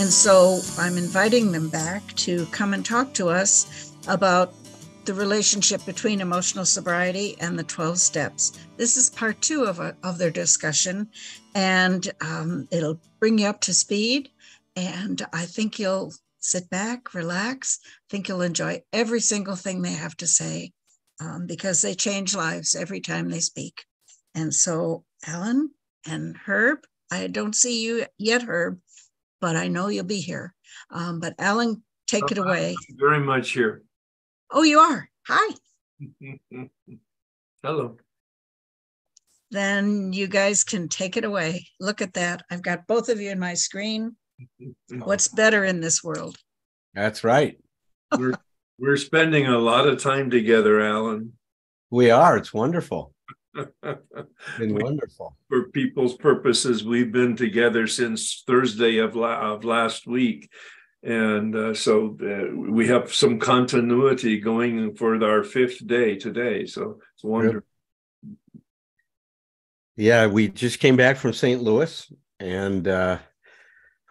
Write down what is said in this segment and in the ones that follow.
And so I'm inviting them back to come and talk to us about the relationship between emotional sobriety and the 12 steps. This is part 2 of their discussion, and it'll bring you up to speed. And I think you'll sit back, relax. I think you'll enjoy every single thing they have to say, because they change lives every time they speak. And so, Alan and Herb, I don't see you yet, Herb, but I know you'll be here. But Alan, take it away. I'm very much here. Oh, you are? Hi. Hello. Then you guys can take it away. Look at that. I've got both of you in my screen. What's better in this world? That's right. We're spending a lot of time together, Alan. We are. It's wonderful. Been wonderful. For people's purposes, we've been together since Thursday of last week. And so we have some continuity going for our 5th day today. So it's wonderful. Yeah, we just came back from St. Louis, and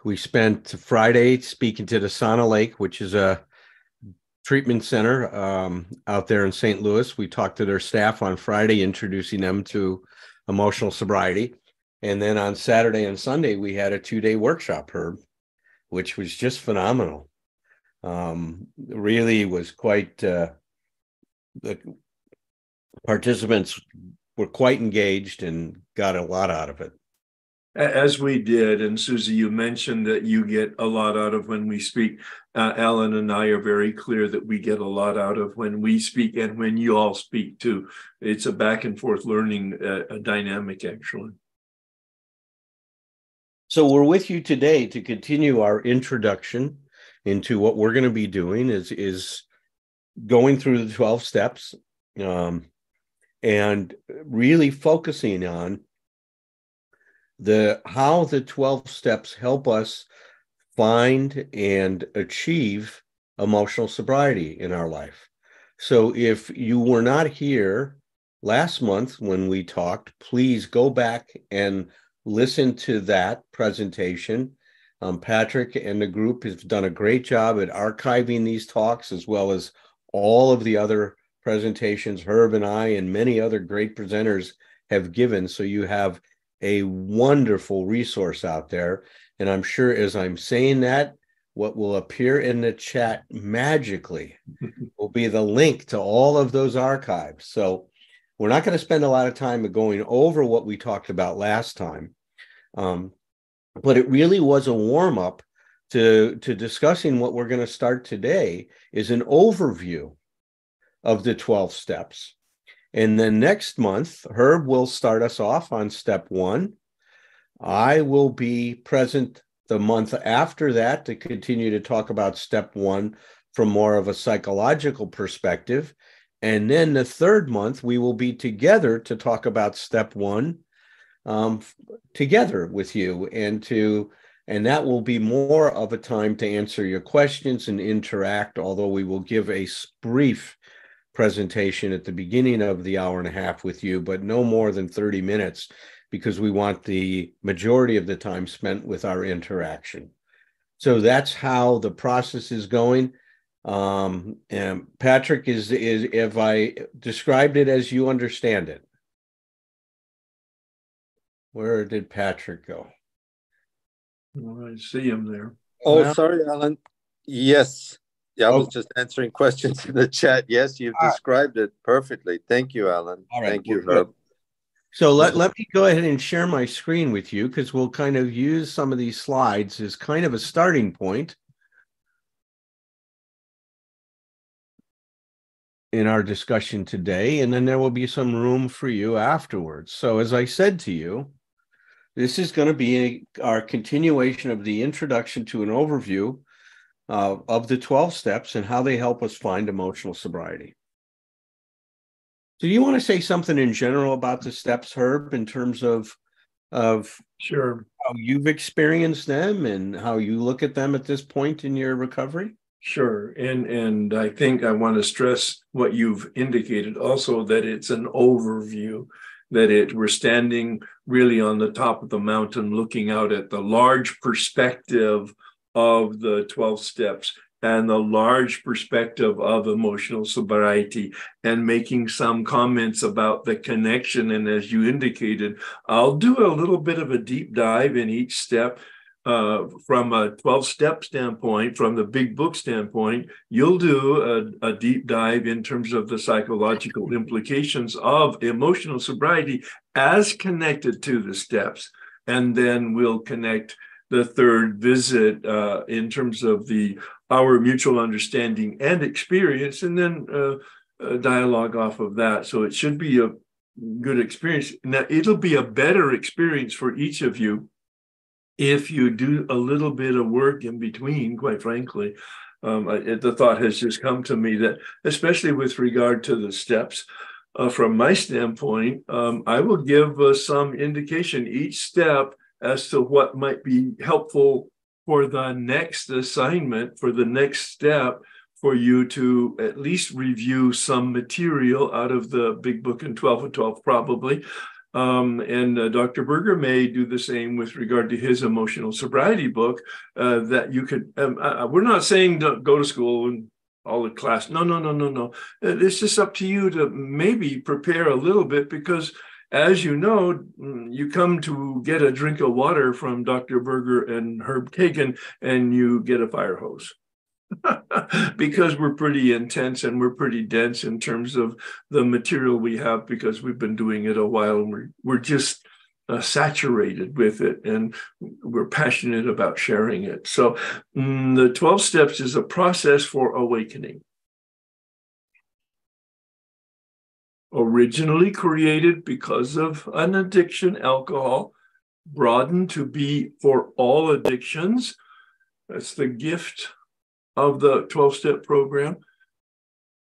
we spent Friday speaking to the Sauna Lake, which is a treatment center out there in St. Louis. We talked to their staff on Friday, introducing them to emotional sobriety. And then on Saturday and Sunday, we had a 2-day workshop, Herb, which was just phenomenal. Really was quite, the participants were quite engaged and got a lot out of it. As we did, and Susie, you mentioned that you get a lot out of when we speak. Alan and I are very clear that we get a lot out of when we speak and when you all speak too. It's a back and forth learning dynamic, actually. So we're with you today to continue our introduction into what we're going to be doing is going through the 12 steps and really focusing on how the 12 steps help us find and achieve emotional sobriety in our life. So if you were not here last month when we talked, please go back and listen to that presentation. Patrick and the group has done a great job at archiving these talks, as well as all of the other presentations Herb and I and many other great presenters have given. So you have a wonderful resource out there. And I'm sure as I'm saying that, what will appear in the chat magically will be the link to all of those archives. So we're not going to spend a lot of time going over what we talked about last time. But it really was a warm-up to discussing what we're going to start today is an overview of the 12 steps. And then next month, Herb will start us off on step 1. I will be present the month after that to continue to talk about step 1 from more of a psychological perspective. And then the 3rd month, we will be together to talk about step 1 together with you. And that will be more of a time to answer your questions and interact, although we will give a brief presentation at the beginning of the hour and a half with you, but no more than 30 minutes because we want the majority of the time spent with our interaction. So that's how the process is going. And Patrick, is if I described it as you understand it? Where did Patrick go? Well, I see him there. Oh, well, sorry, Alan. Yes. Yeah, I was just answering questions in the chat. Yes, you've described it perfectly. Thank you, Alan. All right. Thank you, Herb. So let me go ahead and share my screen with you because we'll kind of use some of these slides as kind of a starting point in our discussion today, and then there will be some room for you afterwards. So as I said to you, this is going to be our continuation of the introduction to an overview of the 12 steps and how they help us find emotional sobriety. Do you want to say something in general about the steps, Herb, in terms of Sure, how you've experienced them and how you look at them at this point in your recovery? Sure. And I think I want to stress what you've indicated also, that it's an overview, that we're standing really on the top of the mountain looking out at the large perspective of the 12 steps and the large perspective of emotional sobriety, and making some comments about the connection. And as you indicated, I'll do a little bit of a deep dive in each step. From a 12-step standpoint, from the big book standpoint, you'll do a deep dive in terms of the psychological implications of emotional sobriety as connected to the steps. And then we'll connect the third visit in terms of our mutual understanding and experience, and then dialogue off of that. So it should be a good experience. Now, it'll be a better experience for each of you if you do a little bit of work in between, quite frankly. The thought has just come to me that, especially with regard to the steps, from my standpoint, I will give some indication each step as to what might be helpful for the next assignment, for the next step, for you to at least review some material out of the big book in 12 and 12 probably. And Dr. Berger may do the same with regard to his emotional sobriety book, that you could, we're not saying don't go to school and all the class. No. It's just up to you to maybe prepare a little bit, because as you know, you come to get a drink of water from Dr. Berger and Herb Kaighan, and you get a fire hose. Because we're pretty intense and we're pretty dense in terms of the material we have, because we've been doing it a while, and we're just saturated with it, and we're passionate about sharing it. So the 12 steps is a process for awakening. Originally created because of an addiction, alcohol, broadened to be for all addictions. That's the gift of the 12-step program.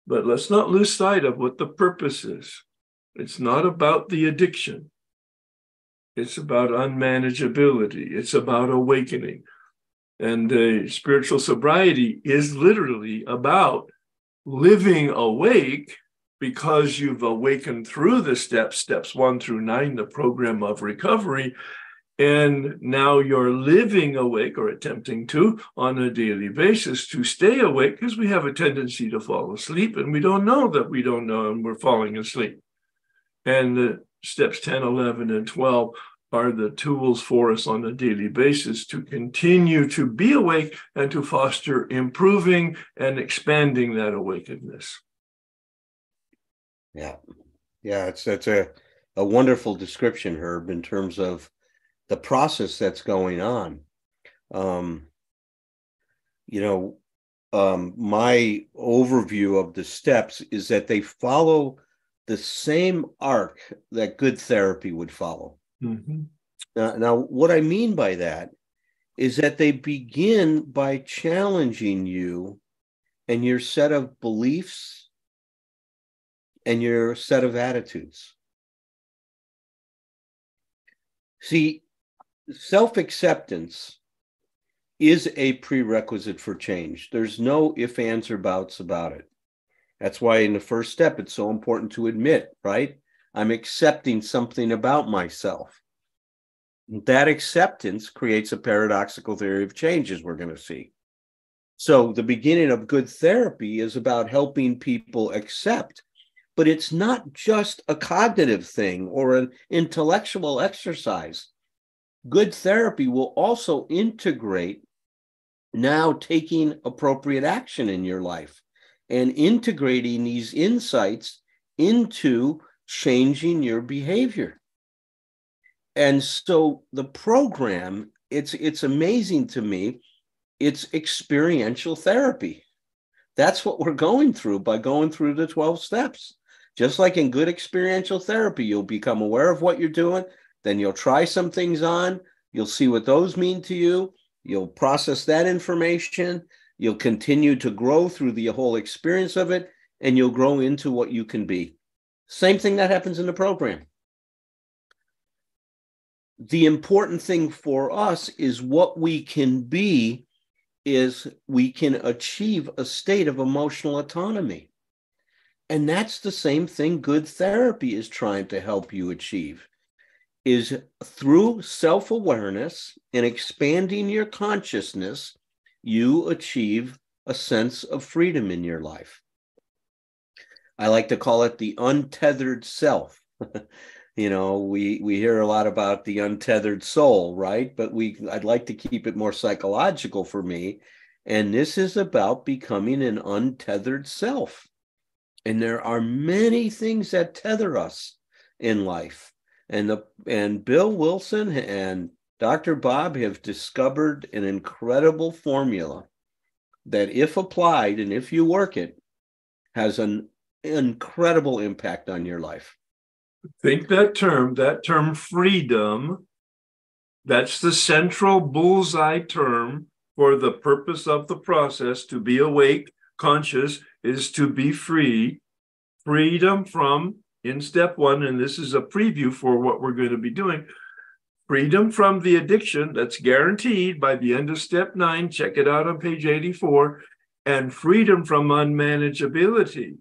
But let's not lose sight of what the purpose is. It's not about the addiction. It's about unmanageability. It's about awakening. And the spiritual sobriety is literally about living awake, because you've awakened through the steps 1 through 9, the program of recovery. And now you're living awake, or attempting to, on a daily basis, to stay awake, because we have a tendency to fall asleep, and we don't know that we don't know, and we're falling asleep. And the steps 10, 11, and 12 are the tools for us on a daily basis to continue to be awake and to foster improving and expanding that awakenedness. Yeah. That's a wonderful description, Herb, in terms of the process that's going on. My overview of the steps is that they follow the same arc that good therapy would follow. Mm-hmm. Now, what I mean by that is that they begin by challenging you and your set of beliefs and your set of attitudes. See, self-acceptance is a prerequisite for change. There's no ifs, ands, or buts about it. That's why in the first step, it's so important to admit, right? I'm accepting something about myself. That acceptance creates a paradoxical theory of change, as we're going to see. So the beginning of good therapy is about helping people accept. But it's not just a cognitive thing or an intellectual exercise. Good therapy will also integrate now taking appropriate action in your life and integrating these insights into changing your behavior. And so the program, it's amazing to me. It's experiential therapy. That's what we're going through by going through the 12 steps. Just like in good experiential therapy, you'll become aware of what you're doing, then you'll try some things on, you'll see what those mean to you, you'll process that information, you'll continue to grow through the whole experience of it, and you'll grow into what you can be. Same thing that happens in the program. The important thing for us is what we can be is we can achieve a state of emotional autonomy. And that's the same thing good therapy is trying to help you achieve, is through self-awareness and expanding your consciousness you achieve a sense of freedom in your life. I like to call it the untethered self. You know, we hear a lot about the untethered soul, right? But I'd like to keep it more psychological for me. And this is about becoming an untethered self. And there are many things that tether us in life. And Bill Wilson and Dr. Bob have discovered an incredible formula that, if applied and if you work it, has an incredible impact on your life. Think that term freedom, that's the central bullseye term for the purpose of the process. To be awake, conscious, is to be free. Freedom from, in step one, and this is a preview for what we're going to be doing, freedom from the addiction that's guaranteed by the end of step 9. Check it out on page 84. And freedom from unmanageability.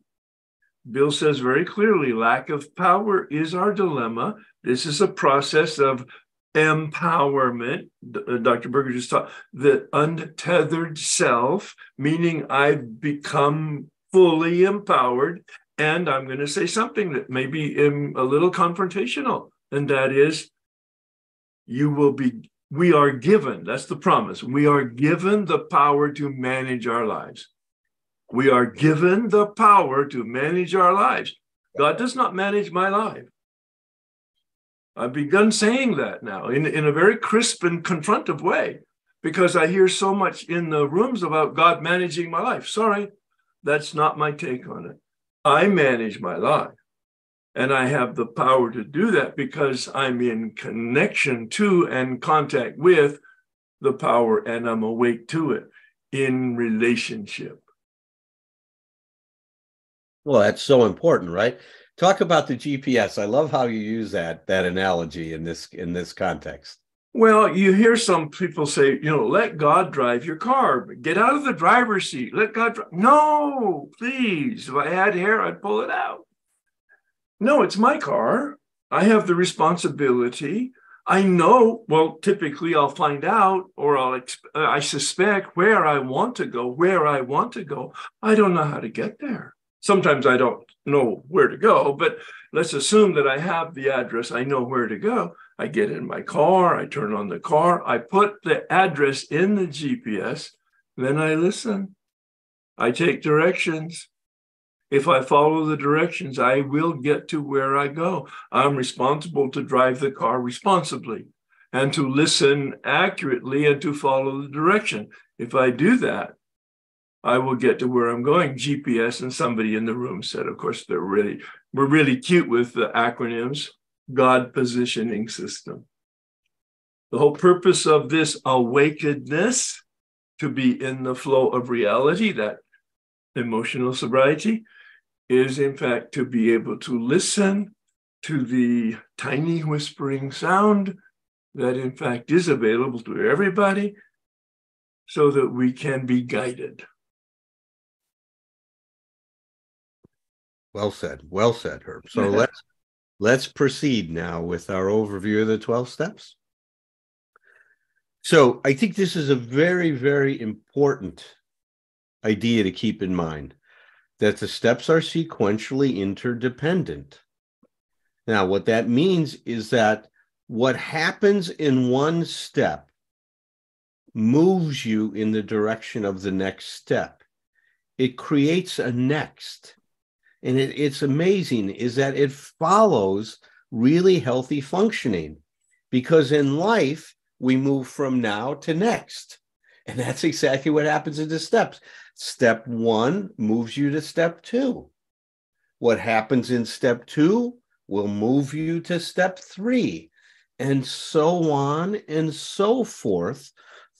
Bill says very clearly, lack of power is our dilemma. This is a process of empowerment. Dr. Berger just taught the untethered self, meaning I've become fully empowered. And I'm going to say something that may be a little confrontational, and that is, we are given, that's the promise, we are given the power to manage our lives. We are given the power to manage our lives. God does not manage my life. I've begun saying that now in a very crisp and confrontive way, because I hear so much in the rooms about God managing my life. Sorry, that's not my take on it. I manage my life, and I have the power to do that because I'm in connection to and contact with the power, and I'm awake to it in relationship. Well, that's so important, right? Talk about the GPS. I love how you use that analogy in this context. Well, you hear some people say, let God drive your car. Get out of the driver's seat. Let God drive. No, please. If I had hair, I'd pull it out. No, it's my car. I have the responsibility. I know, well, typically I'll find out, or I suspect where I want to go. I don't know how to get there. Sometimes I don't know where to go, but let's assume that I have the address. I know where to go. I get in my car. I turn on the car. I put the address in the GPS. Then I listen. I take directions. If I follow the directions, I will get to where I go. I'm responsible to drive the car responsibly and to listen accurately and to follow the direction. If I do that, I will get to where I'm going. GPS, and somebody in the room said, of course, we're really cute with the acronyms, God Positioning System. The whole purpose of this awakenedness, to be in the flow of reality, that emotional sobriety, is in fact to be able to listen to the tiny whispering sound that in fact is available to everybody so that we can be guided. Well said, Herb. So let's proceed now with our overview of the 12 steps. So I think this is a very, very important idea to keep in mind, that the steps are sequentially interdependent. Now, what that means is that what happens in one step moves you in the direction of the next step. It creates a next. And it's amazing is that it follows really healthy functioning, because in life, we move from now to next. And that's exactly what happens in the steps. Step 1 moves you to step 2. What happens in step 2 will move you to step 3, and so on and so forth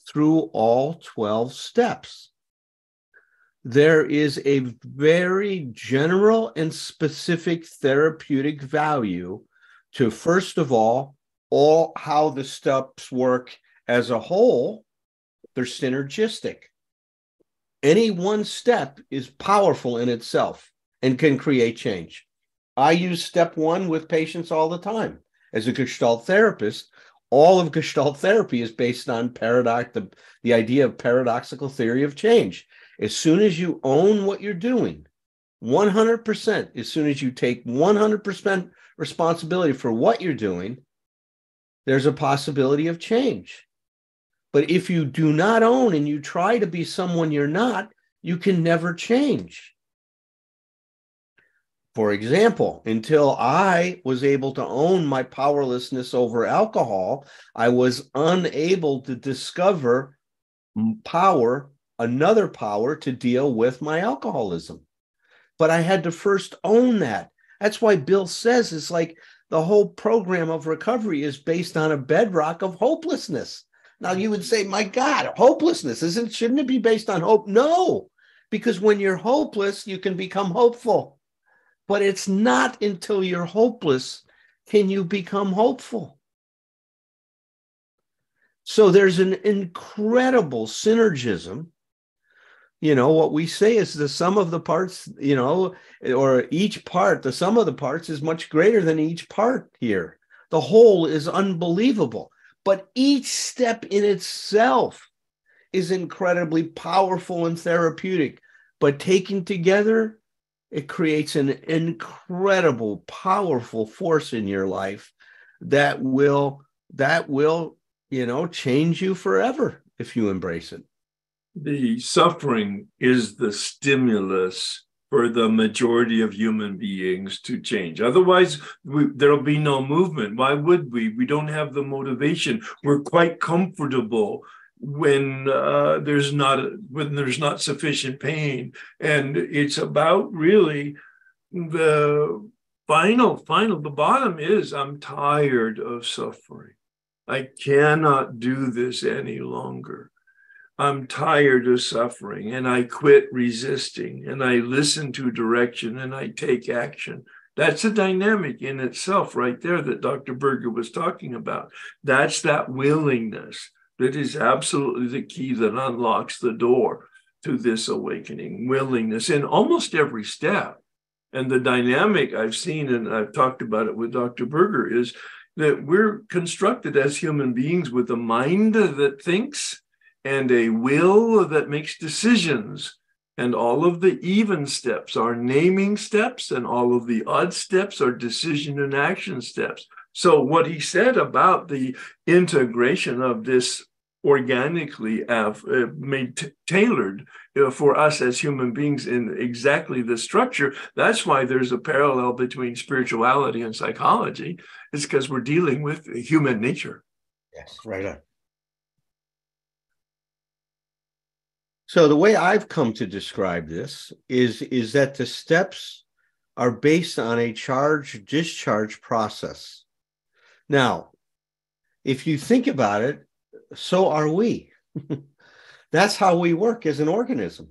through all 12 steps. There is a very general and specific therapeutic value to, first of all how the steps work as a whole. They're synergistic. Any one step is powerful in itself and can create change. I use step 1 with patients all the time. As a Gestalt therapist, all of Gestalt therapy is based on the idea of paradoxical theory of change. As soon as you own what you're doing, 100%, as soon as you take 100% responsibility for what you're doing, there's a possibility of change. But if you do not own and you try to be someone you're not, you can never change. For example, until I was able to own my powerlessness over alcohol, I was unable to discover another power to deal with my alcoholism. But I had to first own that. That's why Bill says it's like the whole program of recovery is based on a bedrock of hopelessness. Now you would say, my God, hopelessness, shouldn't it be based on hope? No, because when you're hopeless, you can become hopeful. But it's not until you're hopeless can you become hopeful. So there's an incredible synergism. What we say is the sum of the parts, or each part, the sum of the parts is much greater than each part here. The whole is unbelievable. But each step in itself is incredibly powerful and therapeutic. But taken together, it creates an incredible, powerful force in your life that will, change you forever if you embrace it. The suffering is the stimulus for the majority of human beings to change. Otherwise, there'll be no movement. Why would we? We don't have the motivation. We're quite comfortable when there's not sufficient pain. And it's about really the the bottom is, I'm tired of suffering. I cannot do this any longer. I'm tired of suffering, and I quit resisting, and I listen to direction, and I take action. That's a dynamic in itself right there that Dr. Berger was talking about. That's that willingness that is absolutely the key that unlocks the door to this awakening, willingness in almost every step. And the dynamic I've seen, and I've talked about it with Dr. Berger, is that we're constructed as human beings with a mind that thinks and a will that makes decisions. And all of the even steps are naming steps, and all of the odd steps are decision and action steps. So what he said about the integration of this organically tailored for us as human beings in exactly the structure, that's why there's a parallel between spirituality and psychology. It's because we're dealing with human nature. Yes, right on. So the way I've come to describe this is that the steps are based on a charge-discharge process. Now, if you think about it, so are we. That's how we work as an organism.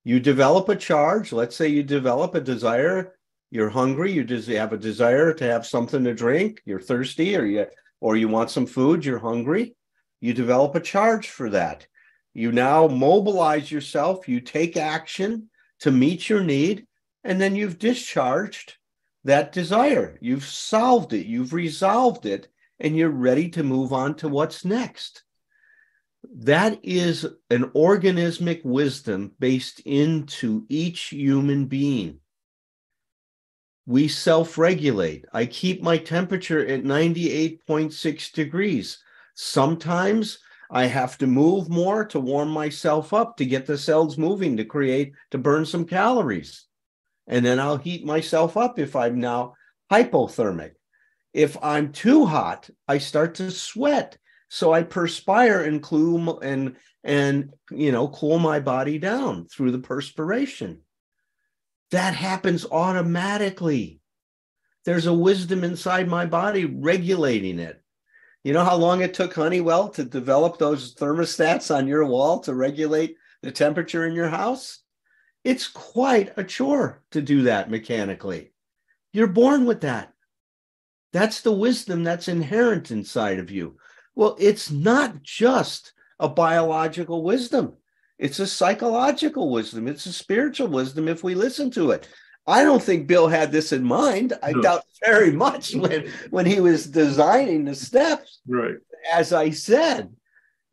You develop a charge. Let's say you develop a desire. You're hungry. You have a desire to have something to drink. You're thirsty, or you want some food. You're hungry. You develop a charge for that. You now mobilize yourself. You take action to meet your need, and then you've discharged that desire. You've solved it. You've resolved it, and you're ready to move on to what's next. That is an organismic wisdom based into each human being. We self-regulate. I keep my temperature at 98.6 degrees. Sometimes I have to move more to warm myself up to get the cells moving to burn some calories. And then I'll heat myself up if I'm now hypothermic. If I'm too hot, I start to sweat. So I perspire and cool my body down through the perspiration. That happens automatically. There's a wisdom inside my body regulating it. You know how long it took Honeywell to develop those thermostats on your wall to regulate the temperature in your house? It's quite a chore to do that mechanically. You're born with that. That's the wisdom that's inherent inside of you. Well, it's not just a biological wisdom. It's a psychological wisdom. It's a spiritual wisdom if we listen to it. I don't think Bill had this in mind. I doubt very much when he was designing the steps. Right. As I said,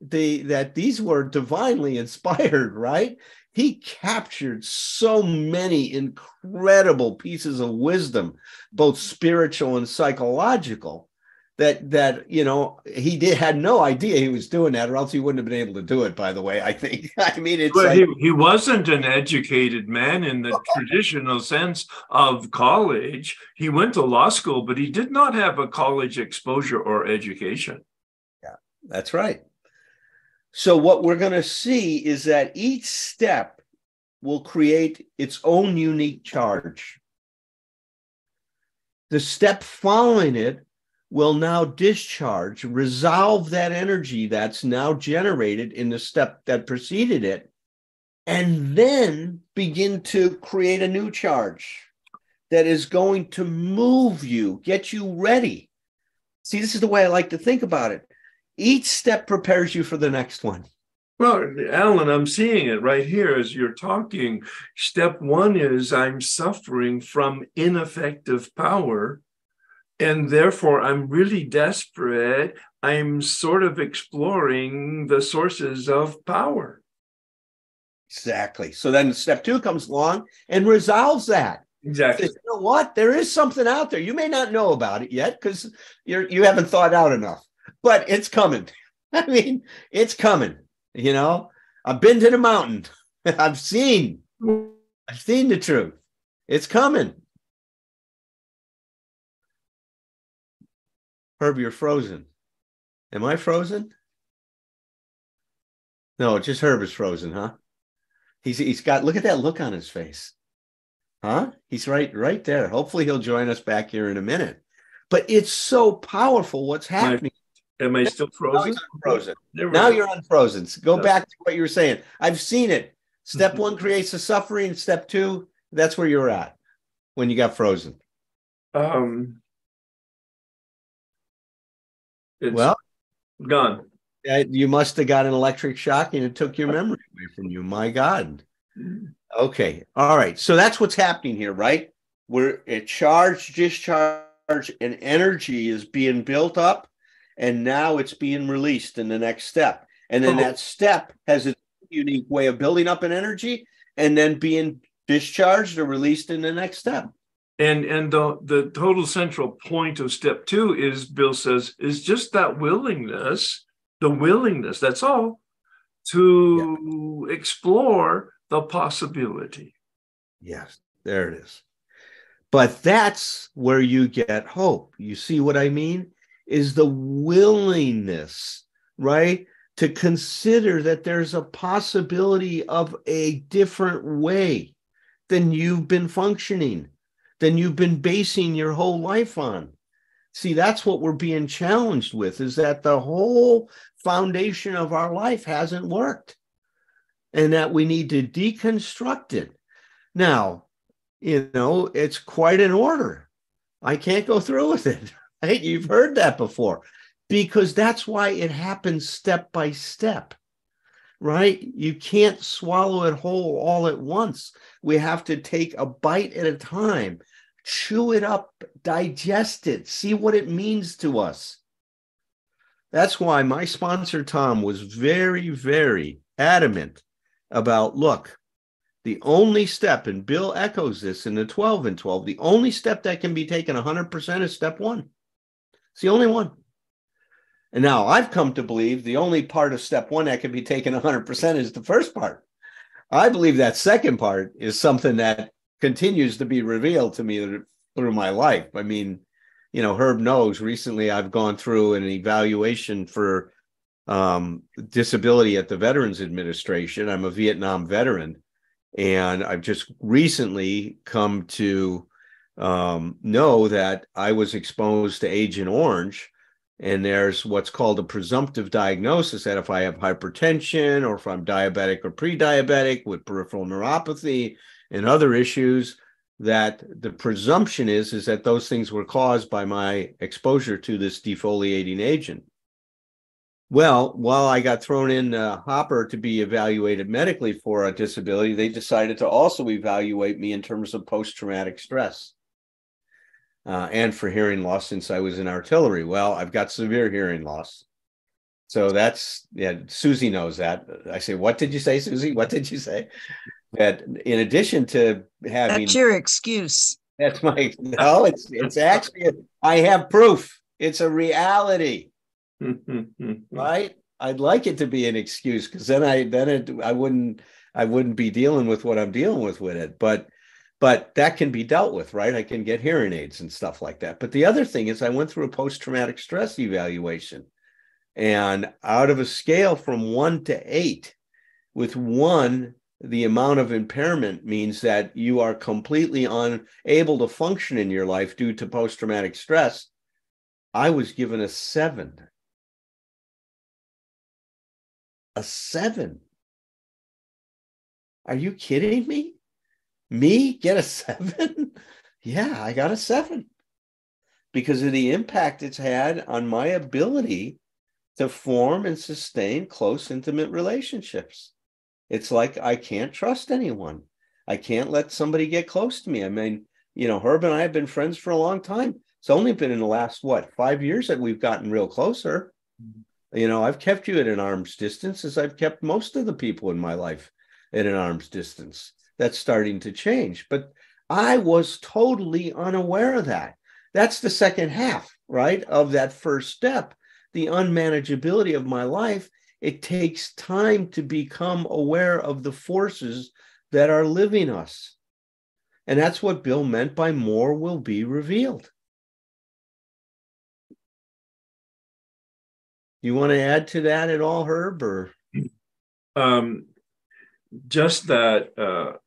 that these were divinely inspired, right? He captured so many incredible pieces of wisdom, both spiritual and psychological, that he had no idea he was doing that, or else he wouldn't have been able to do it, by the way, I think. I mean, it's but he wasn't an educated man in the traditional sense of college. He went to law school, but he did not have a college exposure or education. Yeah, that's right. So what we're going to see is that each step will create its own unique charge. The step following it will now discharge, resolve that energy that's now generated in the step that preceded it, and then begin to create a new charge that is going to move you, get you ready. See, this is the way I like to think about it. Each step prepares you for the next one. Well, Alan, I'm seeing it right here as you're talking. Step one is I'm suffering from ineffective power, and therefore I'm really desperate. I'm sort of exploring the sources of power. Exactly. So then step two comes along and resolves that. Exactly. Says, you know what? There is something out there. You may not know about it yet because you haven't thought out enough, but it's coming. I mean, it's coming. I've been to the mountain. I've seen the truth. It's coming. Herb, you're frozen. Am I frozen? No, just Herb is frozen, huh? He's got, look at that look on his face. Huh? He's right there. Hopefully he'll join us back here in a minute. But it's so powerful what's happening. Am I still frozen? Now you're unfrozen. So go back to what you were saying. I've seen it. Step one creates the suffering. Step two, that's where you're at when you got frozen. It's gone. You must have got an electric shock and it took your memory away from you. My God. Okay. All right. So that's what's happening here, right? Where a charge, discharge, and energy is being built up. And now it's being released in the next step. And then that step has a unique way of building up an energy and then being discharged or released in the next step. And the total central point of step two is, Bill says, is just that willingness, the willingness, that's all, to explore the possibility. Yes, there it is. But that's where you get hope. You see what I mean? Is the willingness, right, to consider that there's a possibility of a different way than you've been functioning, than you've been basing your whole life on. See, that's what we're being challenged with, is that the whole foundation of our life hasn't worked and that we need to deconstruct it. Now, it's quite an order. I can't go through with it. Right? You've heard that before, because that's why it happens step by step, right? You can't swallow it whole all at once. We have to take a bite at a time, chew it up, digest it, see what it means to us. That's why my sponsor, Tom, was very, very adamant about, look, the only step, and Bill echoes this in the 12 and 12, the only step that can be taken 100% is step one. It's the only one. And now I've come to believe the only part of step one that can be taken 100% is the first part. I believe that second part is something that continues to be revealed to me through my life. I mean, Herb knows recently I've gone through an evaluation for disability at the Veterans Administration. I'm a Vietnam veteran, and I've just recently come to know that I was exposed to Agent Orange, and there's what's called a presumptive diagnosis that if I have hypertension or if I'm diabetic or pre-diabetic with peripheral neuropathy and other issues, that the presumption is that those things were caused by my exposure to this defoliating agent. Well, while I got thrown in Hopper to be evaluated medically for a disability, they decided to also evaluate me in terms of post-traumatic stress and for hearing loss since I was in artillery. Well, I've got severe hearing loss. So that's, yeah, Susie knows that. I say, what did you say, Susie? What did you say? That in addition to having... That's your excuse. That's my... No, it's actually, I have proof. It's a reality. Right? I'd like it to be an excuse because then I wouldn't be dealing with what I'm dealing with it. But that can be dealt with, right? I can get hearing aids and stuff like that. But the other thing is I went through a post-traumatic stress evaluation, and out of a scale from 1 to 8, with 1, the amount of impairment means that you are completely unable to function in your life due to post-traumatic stress. I was given a 7. A 7. Are you kidding me? Me get a 7? Yeah, I got a 7 because of the impact it's had on my ability to form and sustain close, intimate relationships. It's like I can't trust anyone. I can't let somebody get close to me. I mean, Herb and I have been friends for a long time. It's only been in the last, 5 years that we've gotten real closer. I've kept you at an arm's distance as I've kept most of the people in my life at an arm's distance. That's starting to change. But I was totally unaware of that. That's the second half, right, of that first step. The unmanageability of my life. It takes time to become aware of the forces that are living us. And that's what Bill meant by more will be revealed. You want to add to that at all, Herb? Or just that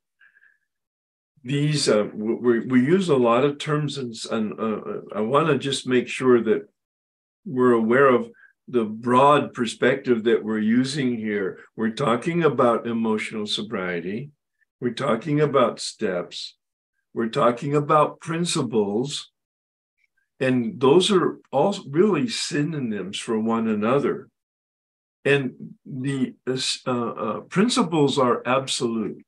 these we use a lot of terms, and I want to just make sure that we're aware of the broad perspective that we're using here. We're talking about emotional sobriety. We're talking about steps. We're talking about principles. And those are all really synonyms for one another. And the principles are absolute.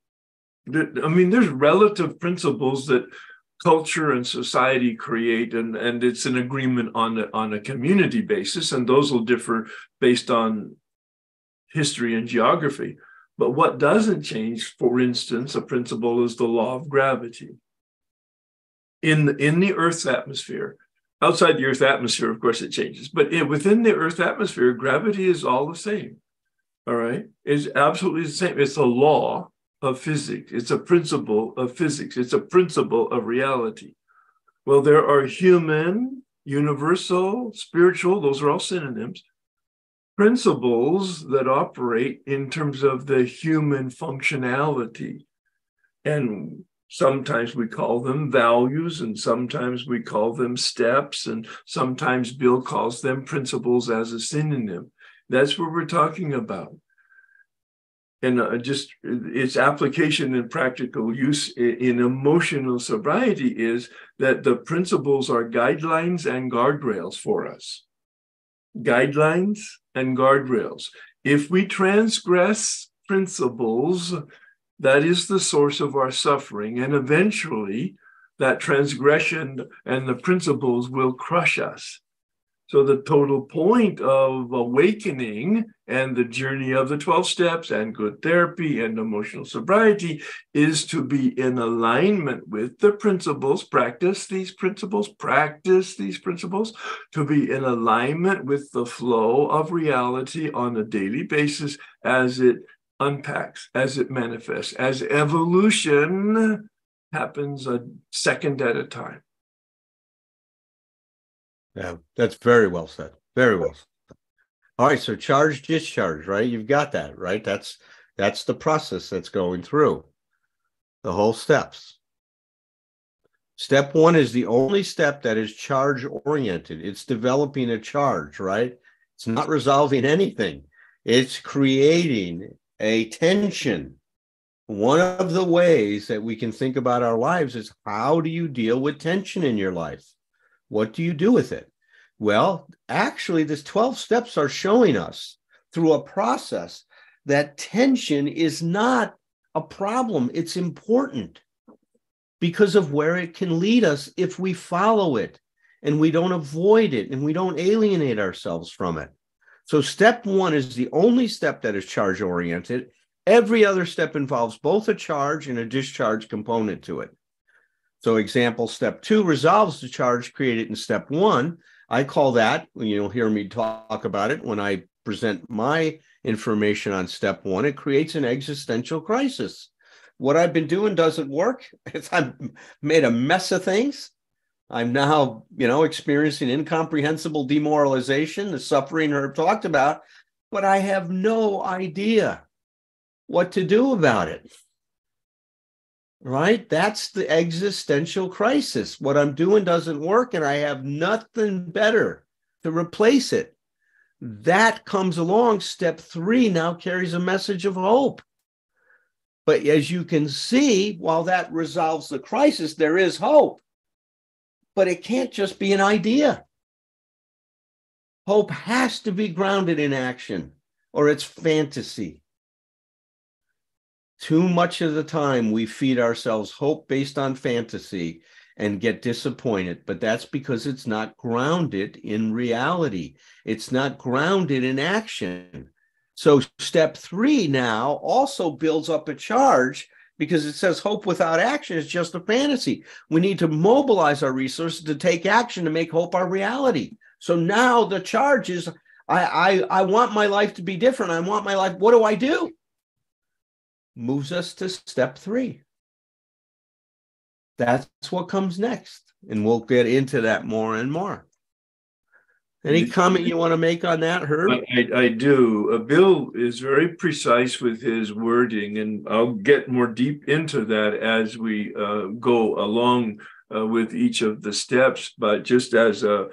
I mean, there's relative principles that culture and society create, and it's an agreement on a community basis, and those will differ based on history and geography. But what doesn't change, for instance, a principle is the law of gravity. In the Earth's atmosphere, outside the Earth's atmosphere, of course, it changes, but within the Earth's atmosphere, gravity is all the same. All right, it's absolutely the same. It's a law of physics. It's a principle of physics. It's a principle of reality. Well, there are human, universal, spiritual, those are all synonyms, principles that operate in terms of the human functionality. And sometimes we call them values, and sometimes we call them steps, and sometimes Bill calls them principles as a synonym. That's what we're talking about. And just its application and practical use in emotional sobriety is that the principles are guidelines and guardrails for us. Guidelines and guardrails. If we transgress principles, that is the source of our suffering. And eventually, that transgression and the principles will crush us. So the total point of awakening and the journey of the 12 steps and good therapy and emotional sobriety is to be in alignment with the principles, practice these principles, to be in alignment with the flow of reality on a daily basis as it unpacks, as it manifests, as evolution happens a second at a time. Yeah, that's very well said. Very well said. All right, so charge, discharge, right? You've got that, right? That's the process that's going through the whole steps. Step 1 is the only step that is charge oriented. It's developing a charge, right? It's not resolving anything. It's creating a tension. One of the ways that we can think about our lives is, how do you deal with tension in your life? What do you do with it? Well, actually, these 12 steps are showing us through a process that tension is not a problem. It's important because of where it can lead us if we follow it and we don't avoid it and we don't alienate ourselves from it. So step 1 is the only step that is charge oriented. Every other step involves both a charge and a discharge component to it. So example, step 2 resolves the charge created in step 1. I call that, you'll hear me talk about it when I present my information on step 1, it creates an existential crisis. What I've been doing doesn't work. I've made a mess of things. I'm now, experiencing incomprehensible demoralization, the suffering Herb talked about, but I have no idea what to do about it. Right? That's the existential crisis. What I'm doing doesn't work, and I have nothing better to replace it. That comes along. Step 3 now carries a message of hope. But as you can see, while that resolves the crisis, there is hope. But it can't just be an idea. Hope has to be grounded in action, or it's fantasy. Too much of the time, we feed ourselves hope based on fantasy and get disappointed, but that's because it's not grounded in reality. It's not grounded in action. So step 3 now also builds up a charge because it says hope without action is just a fantasy. We need to mobilize our resources to take action to make hope our reality. So now the charge is, I want my life to be different. I want my life. What do I do? Moves us to step 3. That's what comes next. And we'll get into that more and more. Any comment you want to make on that, Herb? I do. Bill is very precise with his wording, and I'll get more deep into that as we go along with each of the steps. But just as a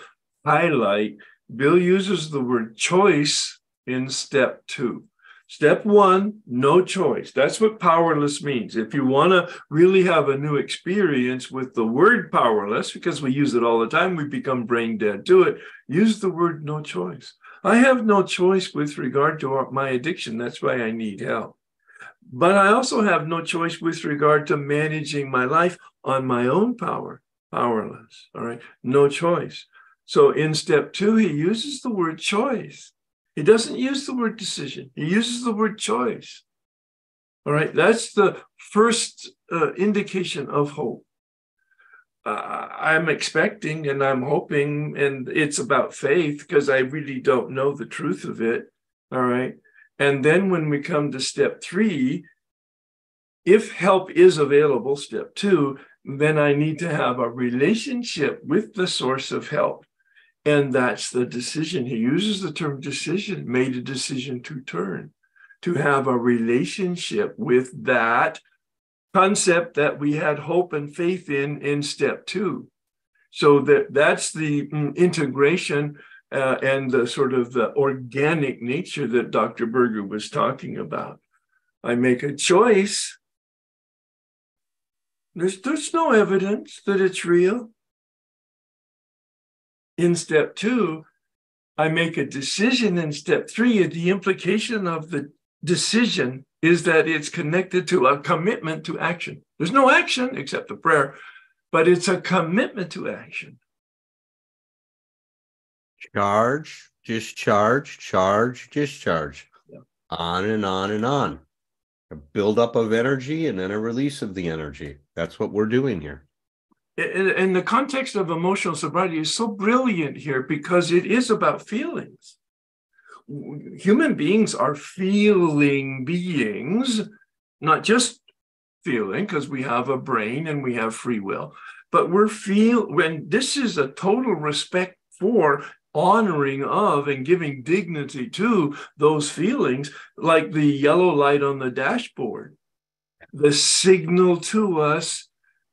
highlight, Bill uses the word choice in step 2. Step 1, no choice. That's what powerless means. If you want to really have a new experience with the word powerless, because we use it all the time, we become brain dead to it, use the word no choice. I have no choice with regard to my addiction. That's why I need help. But I also have no choice with regard to managing my life on my own power. Powerless. All right. No choice. So in step 2, he uses the word choice. He doesn't use the word decision. He uses the word choice. All right. That's the first indication of hope. I'm expecting and I'm hoping, and it's about faith because I really don't know the truth of it. All right. And then when we come to step 3, if help is available, step 2, then I need to have a relationship with the source of help. And that's the decision. He uses the term decision, made a decision to turn, to have a relationship with that concept that we had hope and faith in step 2. So that's the integration and the sort of the organic nature that Dr. Berger was talking about. I make a choice. There's no evidence that it's real. In step 2, I make a decision. In step 3, the implication of the decision is that it's connected to a commitment to action. There's no action except the prayer, but it's a commitment to action. Charge, discharge, charge, discharge. Yeah. On and on and on. A buildup of energy and then a release of the energy. That's what we're doing here. And the context of emotional sobriety is so brilliant here because it is about feelings. Human beings are feeling beings, not just feeling, because we have a brain and we have free will, but when this is a total respect for, honoring of, and giving dignity to those feelings, like the yellow light on the dashboard, the signal to us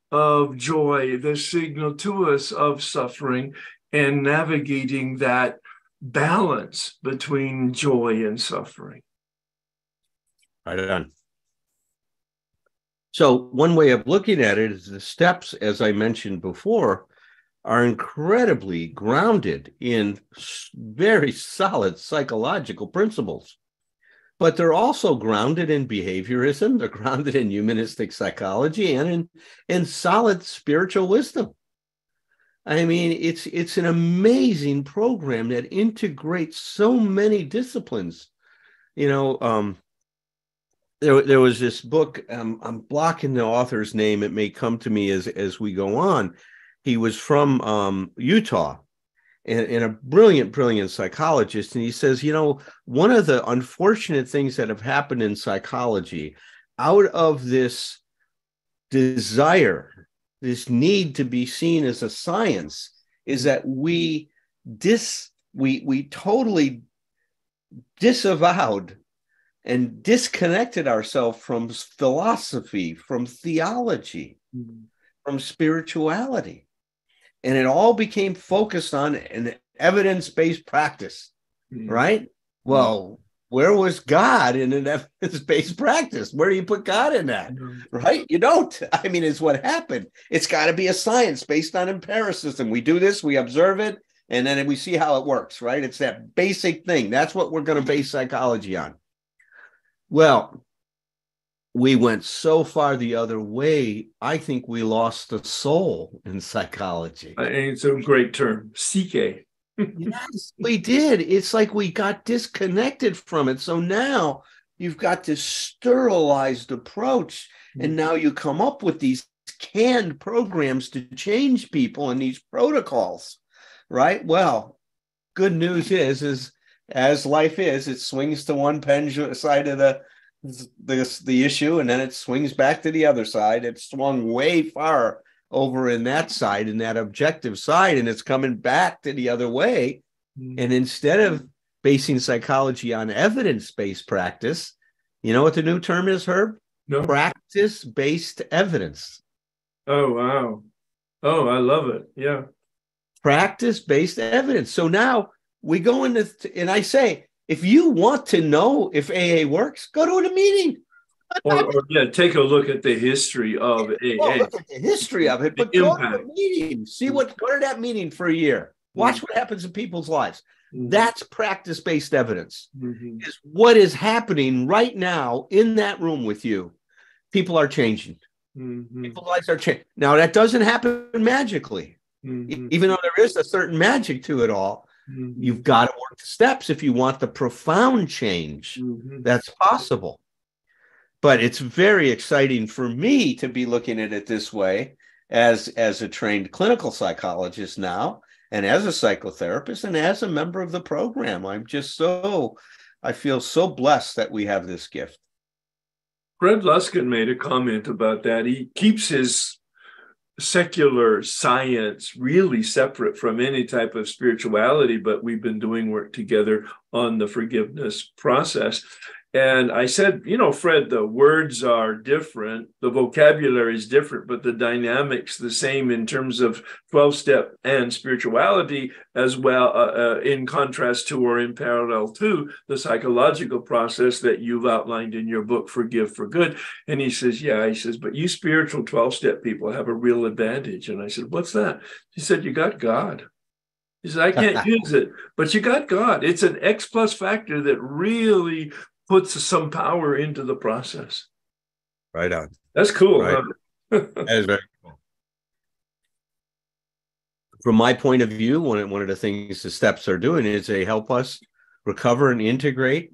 of joy, the signal to us of suffering, and navigating that balance between joy and suffering. Right on. So one way of looking at it is the steps, as I mentioned before, are incredibly grounded in very solid psychological principles. But they're also grounded in behaviorism, they're grounded in humanistic psychology, and in solid spiritual wisdom. I mean, it's an amazing program that integrates so many disciplines. You know, there was this book. I'm blocking the author's name. It may come to me as we go on. He was from Utah, and a brilliant psychologist. And he says, you know, one of the unfortunate things that have happened in psychology, out of this desire, this need to be seen as a science, is that we totally disavowed and disconnected ourselves from philosophy, from theology, from spirituality. And it all became focused on an evidence-based practice, right? Well, where was God in an evidence-based practice? Where do you put God in that, right? You don't. I mean, it's what happened. It's got to be a science based on empiricism. We do this, we observe it, and then we see how it works, right? It's that basic thing. That's what we're going to base psychology on. Well, we went so far the other way, I think we lost the soul in psychology. It's a great term, psyche. Yes, we did. It's like we got disconnected from it. So now you've got this sterilized approach, and now you come up with these canned programs to change people and these protocols, right? Well, good news is as life is, it swings to one side of the issue, and then it swings back to the other side. It swung way far over in that side, in that objective side, and it's coming back to the other way. And instead of basing psychology on evidence-based practice, you know what the new term is, Herb? No. Practice-based evidence. Oh, wow. Oh, I love it. Yeah. Practice-based evidence. So now we go into, and I say, if you want to know if AA works, go to a meeting. Or take a look at the history of AA. Well, look at the history of it, but go to a meeting. See go to that meeting for a year. Watch what happens in people's lives. That's practice-based evidence. Is what is happening right now in that room with you. People are changing. People's lives are changing. Now, that doesn't happen magically. Even though there is a certain magic to it all, you've got to work the steps if you want the profound change that's possible. But it's very exciting for me to be looking at it this way as a trained clinical psychologist now, and as a psychotherapist, and as a member of the program. I feel so blessed that we have this gift. Fred Luskin made a comment about that. He keeps his secular science really separate from any type of spirituality, but we've been doing work together on the forgiveness process. And I said, you know, Fred, the words are different, the vocabulary is different, but the dynamics the same in terms of 12-step and spirituality as well, in contrast to or in parallel to the psychological process that you've outlined in your book, Forgive for Good. And he says, yeah, he says, but you spiritual 12-step people have a real advantage. And I said, what's that? He said, you got God. He said, I can't use it, but you got God. It's an X plus factor that really puts some power into the process. Right on. That's cool. Right. Huh? That is very cool. From my point of view, one of the things the steps are doing is they help us recover and integrate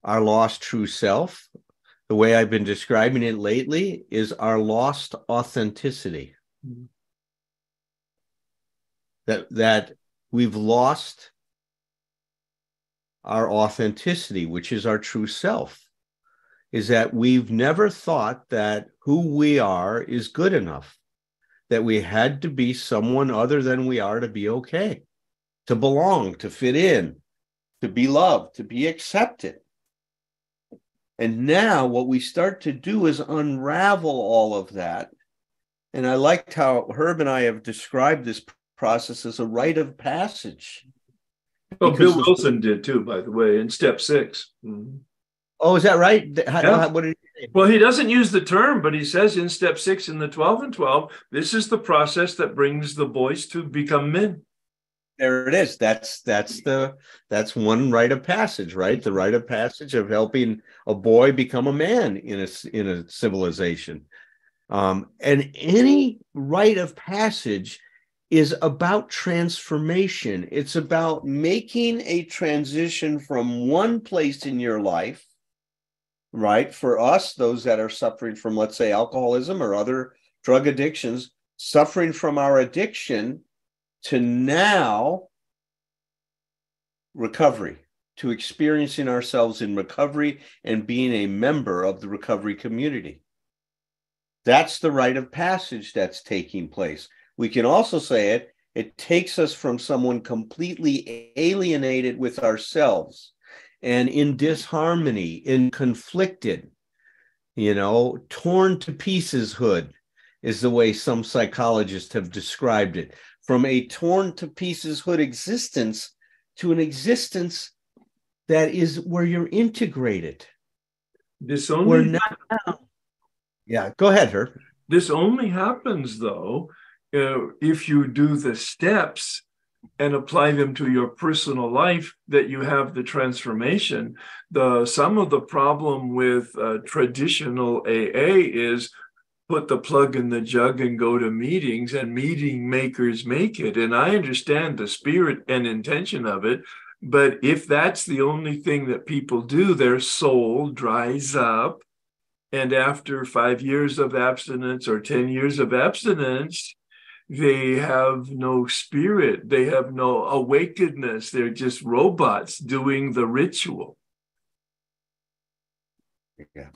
our lost true self. The way I've been describing it lately is our lost authenticity. That we've lost our authenticity, which is our true self, is that we've never thought that who we are is good enough, that we had to be someone other than we are to be okay, to belong, to fit in, to be loved, to be accepted. And now what we start to do is unravel all of that. And I liked how Herb and I have described this process as a rite of passage. Oh, Bill Wilson did too, by the way, in step 6. Oh, is that right? Yeah. What did he say? Well, he doesn't use the term, but he says in step 6 in the 12 and 12, this is the process that brings the boys to become men. There it is. That's one rite of passage, right? The rite of passage of helping a boy become a man in a civilization. And any rite of passage is about transformation. It's about making a transition from one place in your life, right? For us, those that are suffering from, let's say, alcoholism or other drug addictions, suffering from our addiction to now recovery, to experiencing ourselves in recovery and being a member of the recovery community. That's the rite of passage that's taking place. We can also say it takes us from someone completely alienated with ourselves and in disharmony, in conflicted, torn to pieces hood is the way some psychologists have described it. From a torn to pieces hood existence to an existence that is where you're integrated. Yeah, go ahead, Herb. This only happens, though, if you do the steps and apply them to your personal life, that you have the transformation. Some of the problem with traditional AA is put the plug in the jug and go to meetings, and meeting makers make it. And I understand the spirit and intention of it, but if that's the only thing that people do, their soul dries up. And after 5 years of abstinence or 10 years of abstinence, they have no spirit. They have no awakenedness. They're just robots doing the ritual. Yeah.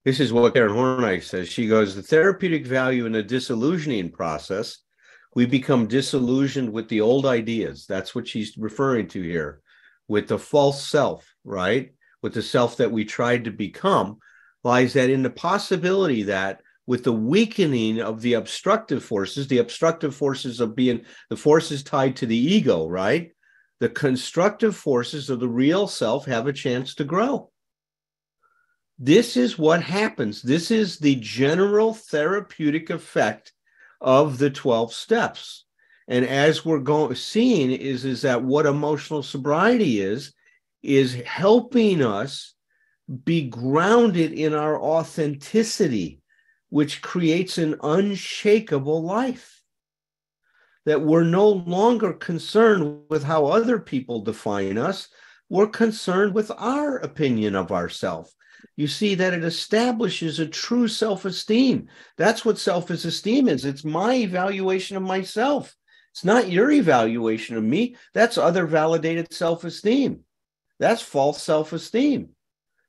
This is what Karen Horney says. She goes, the therapeutic value in a disillusioning process, we become disillusioned with the old ideas. That's what she's referring to here, with the false self, right? With the self that we tried to become, lies that in the possibility that with the weakening of the obstructive forces of being the forces tied to the ego, right? The constructive forces of the real self have a chance to grow. This is what happens. This is the general therapeutic effect of the 12 steps. And as we're seeing is that what emotional sobriety is helping us be grounded in our authenticity, which creates an unshakable life. That we're no longer concerned with how other people define us. We're concerned with our opinion of ourselves. You see that it establishes a true self-esteem. That's what self-esteem is. It's my evaluation of myself. It's not your evaluation of me. That's other validated self-esteem. That's false self-esteem.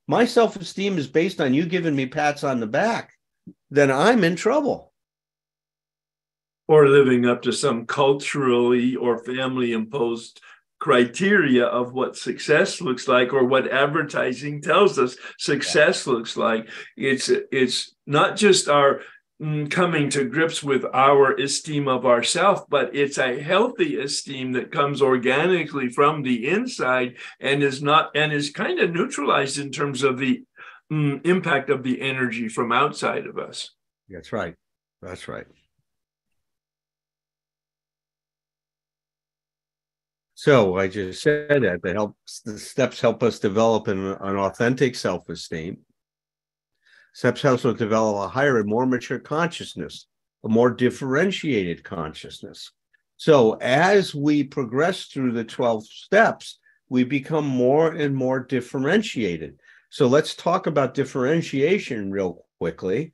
My self-esteem is based on you giving me pats on the back. Then I'm in trouble. Or living up to some culturally or family imposed criteria of what success looks like, or what advertising tells us success looks like. It's not just our coming to grips with our esteem of ourselves, but it's a healthy esteem that comes organically from the inside and is kind of neutralized in terms of the impact of the energy from outside of us. That's right. That's right. So I just said that the steps help us develop an authentic self-esteem. Steps help us develop a higher and more mature consciousness, a more differentiated consciousness. So as we progress through the 12 steps, we become more and more differentiated. So let's talk about differentiation real quickly.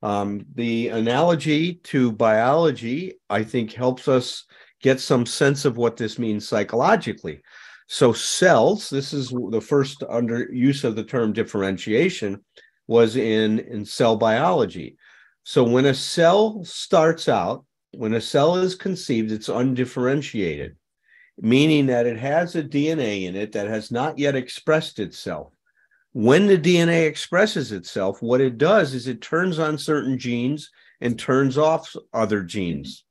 The analogy to biology, I think, helps us get some sense of what this means psychologically. So cells, this is the first under use of the term differentiation, was in cell biology. So when a cell starts out, when a cell is conceived, it's undifferentiated, meaning that it has a DNA in it that has not yet expressed itself. When the DNA expresses itself, what it does is it turns on certain genes and turns off other genes.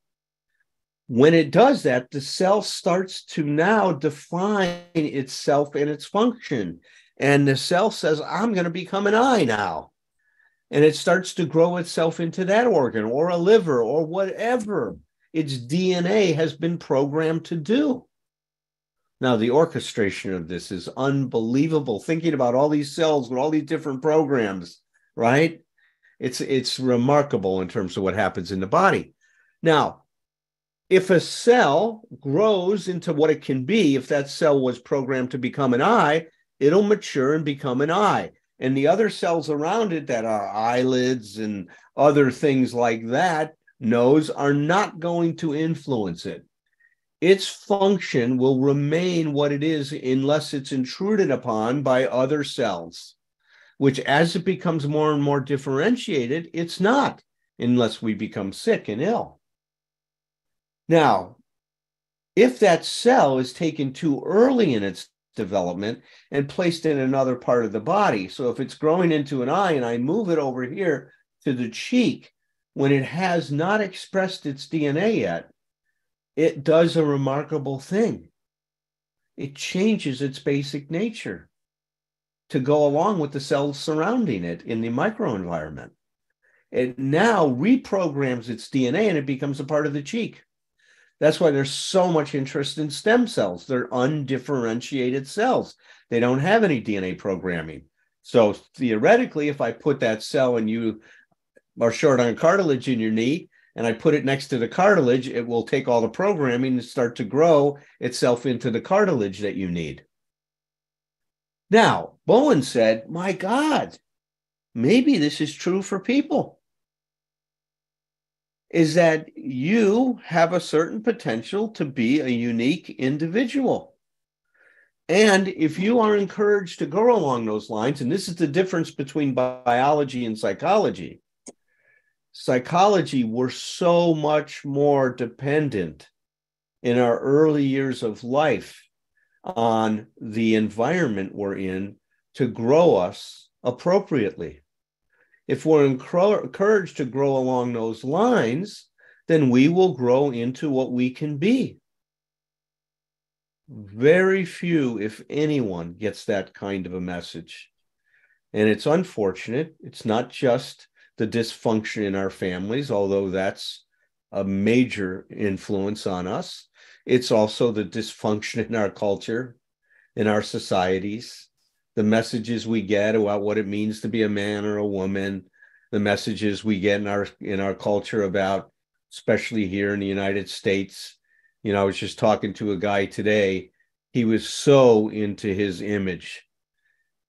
When it does that, the cell starts to now define itself and its function. And the cell says, I'm going to become an eye now. And it starts to grow itself into that organ or a liver or whatever its DNA has been programmed to do. Now, the orchestration of this is unbelievable. Thinking about all these cells with all these different programs, right? It's remarkable in terms of what happens in the body. Now, if a cell grows into what it can be, if that cell was programmed to become an eye, it'll mature and become an eye. And the other cells around it that are eyelids and other things like that, nose, are not going to influence it. Its function will remain what it is unless it's intruded upon by other cells, which as it becomes more and more differentiated, it's not, unless we become sick and ill. Now, if that cell is taken too early in its development and placed in another part of the body, so if it's growing into an eye and I move it over here to the cheek, when it has not expressed its DNA yet, it does a remarkable thing. It changes its basic nature to go along with the cells surrounding it in the microenvironment. It now reprograms its DNA and it becomes a part of the cheek. That's why there's so much interest in stem cells. They're undifferentiated cells. They don't have any DNA programming. So theoretically, if I put that cell and you are short on cartilage in your knee, and I put it next to the cartilage, it will take all the programming and start to grow itself into the cartilage that you need. Now, Bowen said, my God, maybe this is true for people. Is that you have a certain potential to be a unique individual. And if you are encouraged to go along those lines, and this is the difference between biology and psychology, psychology, we're so much more dependent in our early years of life on the environment we're in to grow us appropriately. If we're encouraged to grow along those lines, then we will grow into what we can be. Very few, if anyone, gets that kind of a message. And it's unfortunate. It's not just the dysfunction in our families, although that's a major influence on us. It's also the dysfunction in our culture, in our societies, the messages we get about what it means to be a man or a woman, the messages we get in our culture about, especially here in the United States. You know, I was just talking to a guy today. He was so into his image.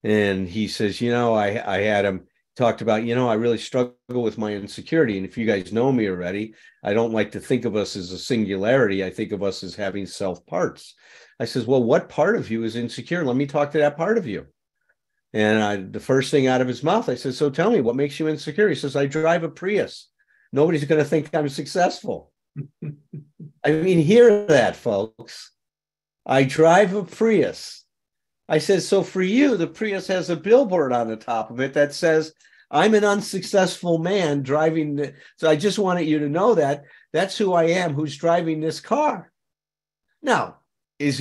And he says, you know, I had him talked about, you know, I really struggle with my insecurity. And if you guys know me already, I don't like to think of us as a singularity. I think of us as having self parts. I says, well, what part of you is insecure? Let me talk to that part of you. And the first thing out of his mouth, I said, so tell me, what makes you insecure? He says, I drive a Prius. Nobody's going to think I'm successful. I mean, hear that, folks. I drive a Prius. I said, so for you, the Prius has a billboard on the top of it that says, I'm an unsuccessful man driving. So I just wanted you to know that that's who I am, who's driving this car. Now, is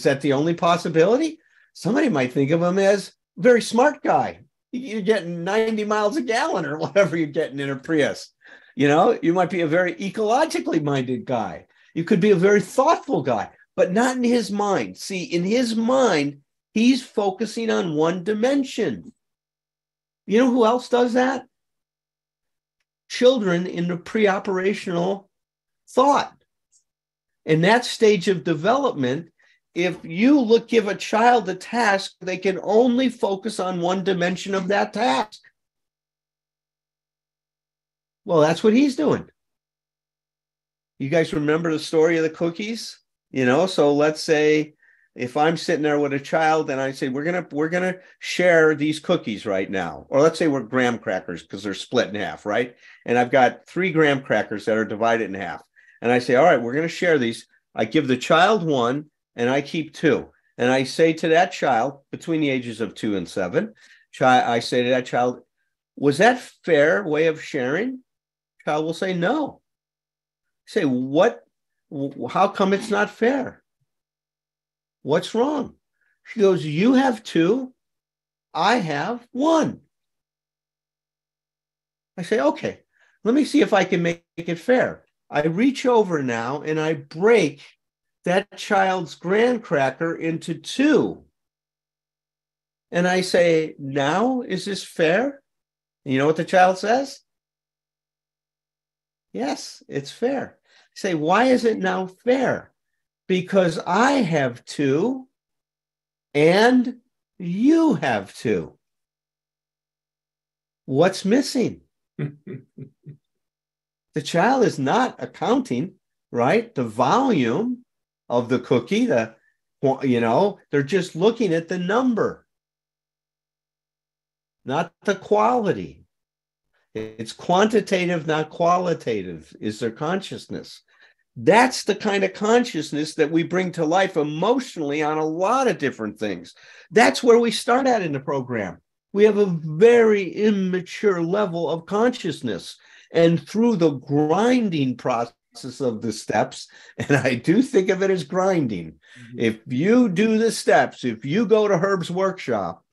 that the only possibility? Somebody might think of him as a very smart guy. You're getting 90 miles a gallon or whatever you're getting in a Prius. You know, you might be a very ecologically minded guy. You could be a very thoughtful guy, but not in his mind. See, in his mind, he's focusing on one dimension. You know who else does that? Children in the pre-operational thought. In that stage of development, if you give a child a task, they can only focus on one dimension of that task. Well, that's what he's doing. You guys remember the story of the cookies? You know, so let's say if I'm sitting there with a child and I say, we're gonna share these cookies right now. Or let's say we're graham crackers because they're split in half, right? And I've got 3 graham crackers that are divided in half. And I say, all right, we're gonna share these. I give the child 1 and I keep 2. And I say to that child between the ages of 2 and 7, I say to that child, was that fair way of sharing? Child will say no. Say, what how come it's not fair? What's wrong? She goes, you have 2, I have 1. I say, okay, let me see if I can make it fair. I reach over now and I break that child's graham cracker into 2. And I say, now, is this fair? And you know what the child says? Yes, it's fair. I say, why is it now fair? Because I have 2 and you have 2. What's missing? The child is not accounting, right? The volume of the cookie, they're just looking at the number, not the quality. It's quantitative, not qualitative, is their consciousness. That's the kind of consciousness that we bring to life emotionally on a lot of different things. That's where we start at in the program. We have a very immature level of consciousness. And through the grinding process of the steps, and I do think of it as grinding, if you do the steps, if you go to Herb's workshop,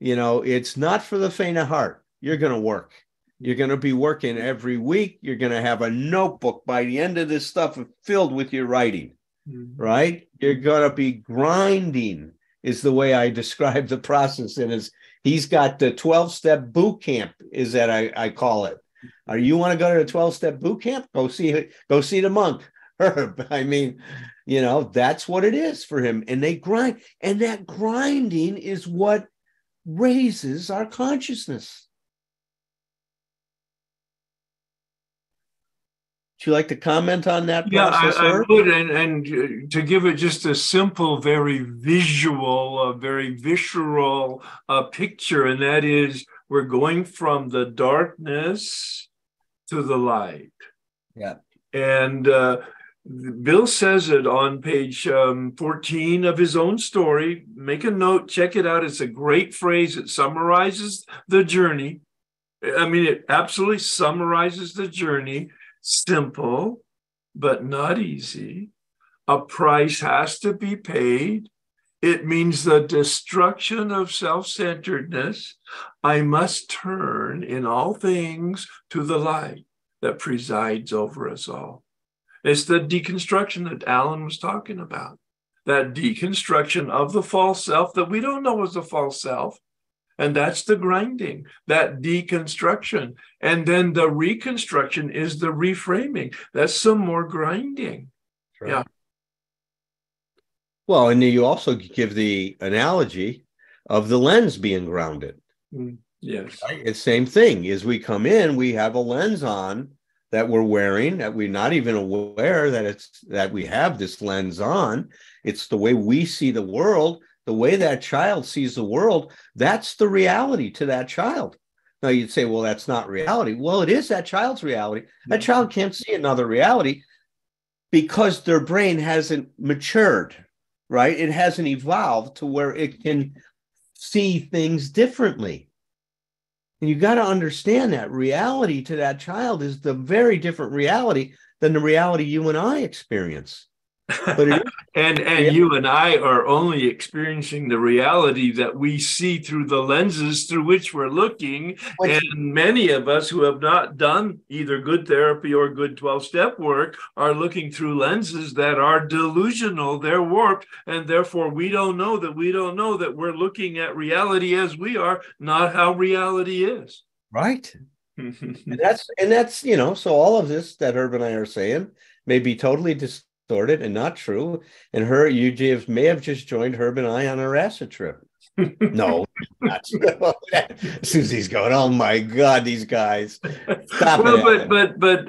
it's not for the faint of heart. You're going to work. You're going to be working every week. You're going to have a notebook by the end of this stuff filled with your writing, right? You're going to be grinding is the way I describe the process. And he's got the 12-step boot camp is that I call it. You want to go to the 12-step boot camp? Go see the monk, Herb. I mean, that's what it is for him. And they grind. And that grinding is what raises our consciousness. Would you like to comment on that process? Yeah, I would. And to give it just a simple, very visual, very visceral picture, and that is we're going from the darkness to the light. Yeah. And Bill says it on page 14 of his own story. Make a note, check it out. It's a great phrase. It summarizes the journey. I mean, it absolutely summarizes the journey. Simple, but not easy. A price has to be paid. It means the destruction of self-centeredness. I must turn in all things to the light that presides over us all. It's the deconstruction that Alan was talking about. That deconstruction of the false self that we don't know is a false self. And that's the grinding, that deconstruction. And then the reconstruction is the reframing. That's some more grinding. Right. Yeah. Well, and you also give the analogy of the lens being grounded. Yes. Right? It's the same thing. As we come in, we have a lens on that we're wearing, that we're not even aware that we have this lens on. It's the way we see the world. The way that child sees the world, that's the reality to that child. Now you'd say, well, that's not reality. Well, it is that child's reality. That child can't see another reality because their brain hasn't matured, right? It hasn't evolved to where it can see things differently. And you got to understand that reality to that child is the very different reality than the reality you and I experience. But and you and I are only experiencing the reality that we see through the lenses through which we're looking. And many of us who have not done either good therapy or good 12-step work are looking through lenses that are delusional, they're warped, and therefore we don't know that we're looking at reality as we are, not how reality is. Right. and that's so all of this that Herb and I are saying may be totally distorted and not true. And you may have just joined Herb and I on our acid trip. No, not Susie's going, oh my God, these guys. Stop it. But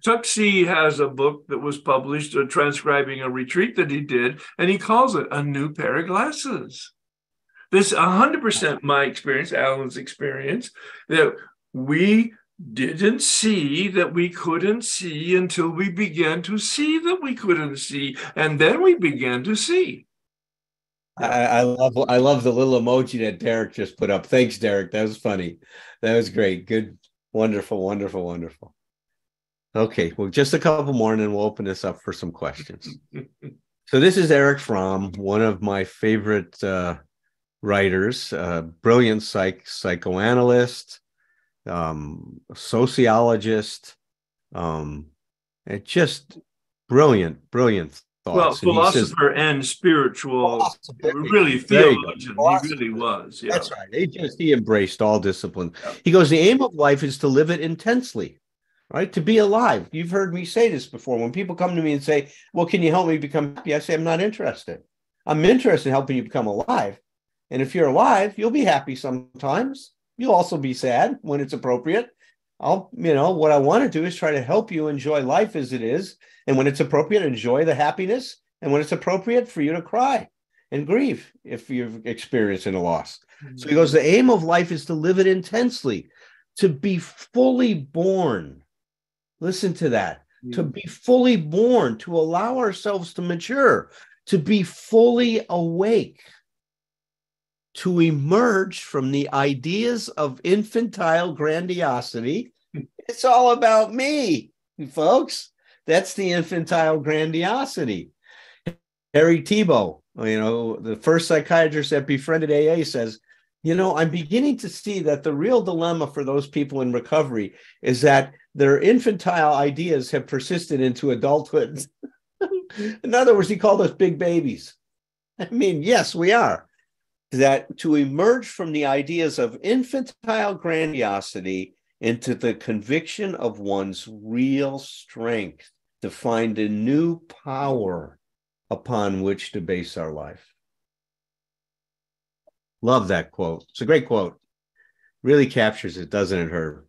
Tuxie has a book that was published transcribing a retreat that he did, and he calls it A New Pair of Glasses. This 100% my experience, Alan's experience, that we didn't see that we couldn't see until we began to see that we couldn't see, and then we began to see. I love the little emoji that Derek just put up. Thanks, Derek. That was funny. That was great. Good, wonderful. Okay, well, just a couple more, and then we'll open this up for some questions. So this is Erich Fromm, one of my favorite writers, brilliant psychoanalyst, sociologist, and just brilliant Well, thoughts. And he says, philosopher and spiritual, really there you go. theologian. He really was. Yeah. That's right. He embraced all discipline. Yeah. He goes, the aim of life is to live it intensely, right? To be alive. You've heard me say this before. When people come to me and say, well, can you help me become happy? I say, I'm not interested. I'm interested in helping you become alive. And if you're alive, you'll be happy sometimes. You'll also be sad when it's appropriate. What I want to do is try to help you enjoy life as it is. And when it's appropriate, enjoy the happiness. And when it's appropriate, for you to cry and grieve if you've experienced a loss. So he goes, the aim of life is to live it intensely, to be fully born. Listen to that. To be fully born, to allow ourselves to mature, to be fully awake, to emerge from the ideas of infantile grandiosity. It's all about me, folks. That's the infantile grandiosity. Harry Tiebout, the first psychiatrist that befriended AA, says, I'm beginning to see that the real dilemma for those people in recovery is that their infantile ideas have persisted into adulthood. In other words, he called us big babies. I mean, yes, we are. That to emerge from the ideas of infantile grandiosity into the conviction of one's real strength, to find a new power upon which to base our life. Love that quote. It's a great quote. Really captures it, doesn't it, Herb?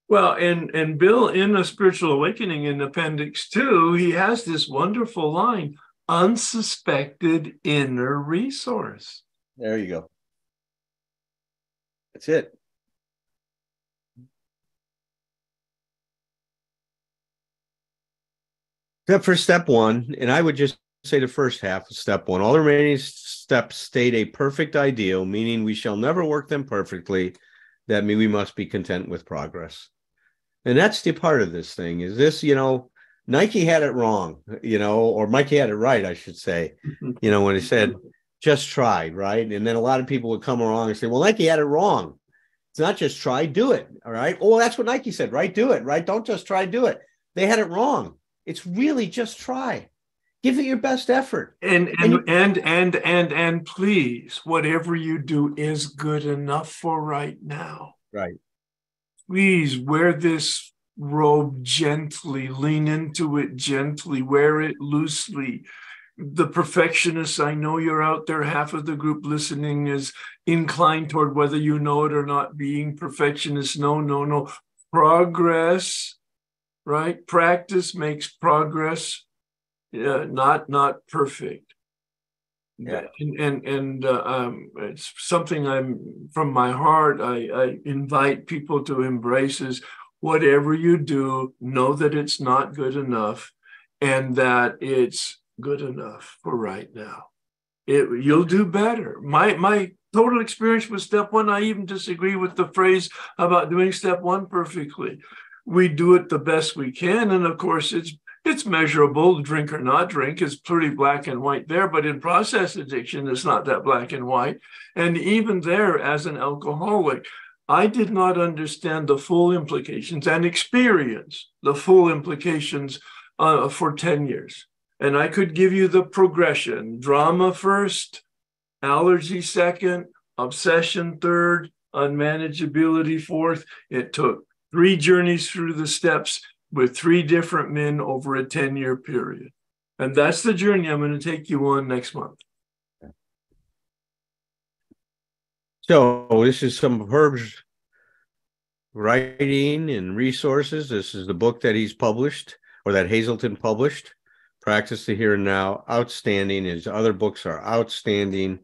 Well, and Bill, in A Spiritual Awakening in Appendix 2, he has this wonderful line, unsuspected inner resource. There you go. That's it. Except for step one, and I would just say the first half of step one, all the remaining steps state a perfect ideal, meaning we shall never work them perfectly. That means we must be content with progress. And that's the part of this thing is this, Nike had it wrong, or Mikey had it right, I should say, when he said, just try, right? And then a lot of people would come along and say, well, Nike had it wrong. It's not just try, do it. All right. Oh, that's what Nike said, right? Do it, right? Don't just try, do it. They had it wrong. It's really just try. Give it your best effort. And please, whatever you do is good enough for right now. Right. Please wear this robe gently, lean into it gently, wear it loosely. The perfectionists, I know you're out there, half of the group listening is inclined toward whether you know it or not, being perfectionists. No. Progress, right? Practice makes progress, not perfect. Yeah. And it's something I'm from my heart. I invite people to embrace is whatever you do, know that it's not good enough, and that it's good enough for right now. You'll do better. My total experience with step one, I even disagree with the phrase about doing step one perfectly. We do it the best we can, and of course it's measurable, drink or not drink. It's pretty black and white there, but in process addiction, it's not that black and white. And even there, as an alcoholic, I did not understand the full implications and experience the full implications for 10 years. And I could give you the progression: drama first, allergy second, obsession third, unmanageability fourth. It took 3 journeys through the steps with 3 different men over a 10-year period. And that's the journey I'm going to take you on next month. So this is some of Herb's writing and resources. This is the book that he's published, or that Hazelden published, Practice the Here and Now. Outstanding. His other books are outstanding.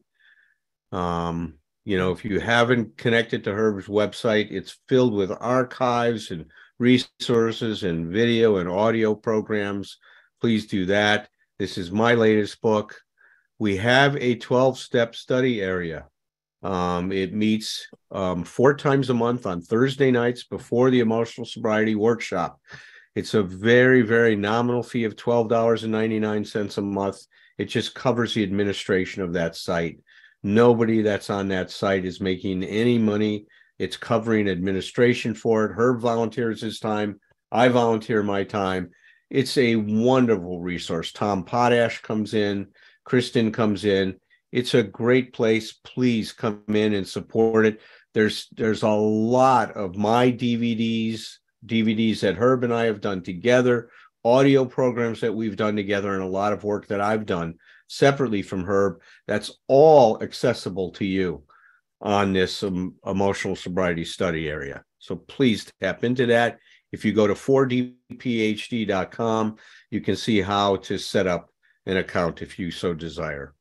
If you haven't connected to Herb's website, it's filled with archives and resources and video and audio programs. Please do that. This is my latest book. We have a 12-step study area It meets 4 times a month on Thursday nights before the emotional sobriety workshop. It's a very, very nominal fee of $12.99 a month. It just covers the administration of that site. Nobody that's on that site is making any money. It's covering administration for it. Herb volunteers his time. I volunteer my time. It's a wonderful resource. Tom Potash comes in. Kristen comes in. It's a great place. Please come in and support it. There's a lot of my DVDs that Herb and I have done together, audio programs that we've done together, and a lot of work that I've done separately from Herb. That's all accessible to you on this emotional sobriety study area. So please tap into that. If you go to 4dphd.com, you can see how to set up an account if you so desire.